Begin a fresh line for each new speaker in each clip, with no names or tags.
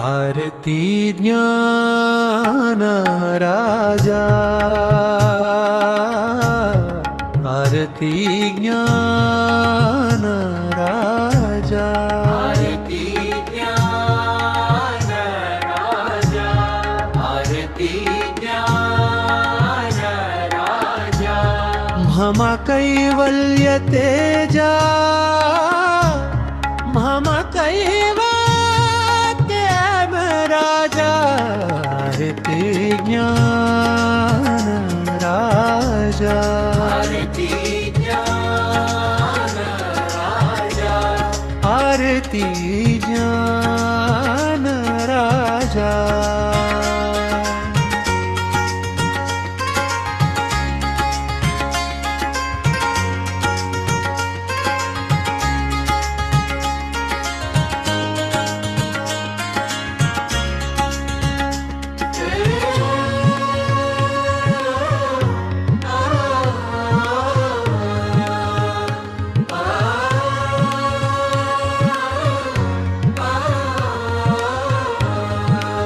आरती ज्ञान राजा, आरती ज्ञान राजा,
आरती ज्ञान राजा, आरती ज्ञान राजा,
म्हामा कैवल्य तेजा, म्हामा कैवल्य राजा, आरती ज्ञान राजा,
आरती ज्ञान राजा,
आरती ज्ञान राजा।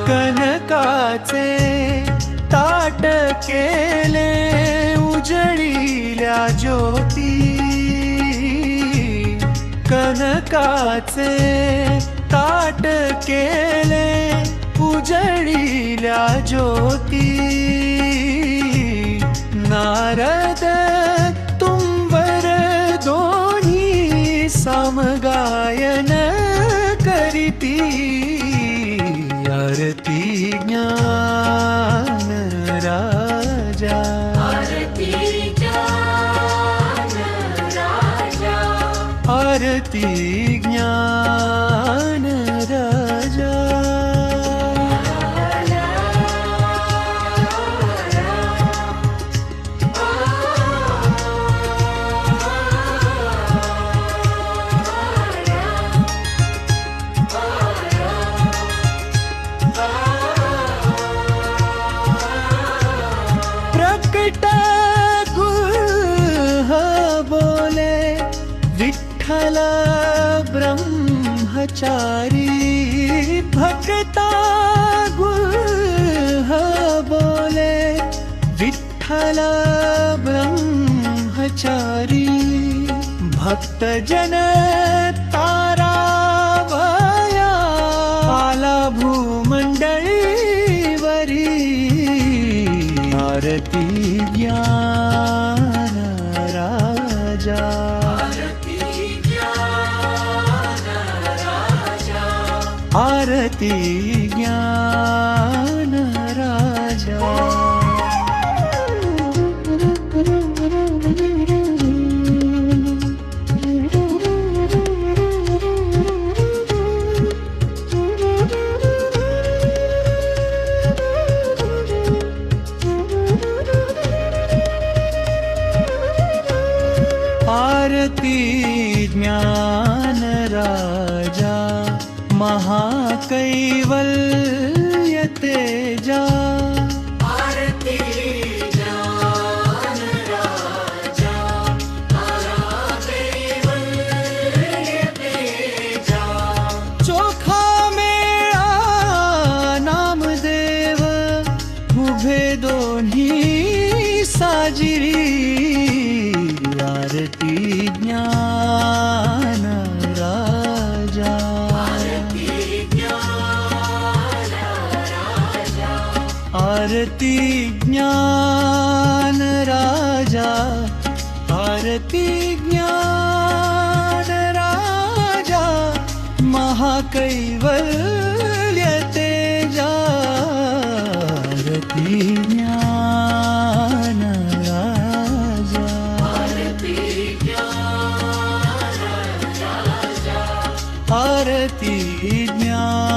कनकाचे ताट केले उजळील्या ज्योती, कनकाचे ताट केले उजळील्या ज्योती, नारद तुंबर दोन्ही समगायन करीती, आरती ज्ञान राजा,
आरती ज्ञान राजा,
आरती ज्ञान राजा। प्रकट गुह बोले विठ्ठल ब्रह्मचारी, भक्ता गुह बोले विठ्ठल ब्रह्मचारी, भक्तजन तारावया आला भूमंडळीवरी, आरती ज्ञान राजा,
आरती ज्ञान राजा,
आरती ज्ञान राजा। आरती ज्ञान राजा, महाकैवल्य तेजा,
आरती ज्ञान राजा, कैवल्य तेजा,
चोखा मेळा नामदेव उभे दोन्ही साजिरी, आरती ज्ञान राजा,
आरती ज्ञान राजा,
आरती ज्ञान राजा, आरती ज्ञान राजा, महाकैवल्य तेजा, आरती ज्ञान राजा,
आरती ज्ञान राजा,
आरती ज्ञान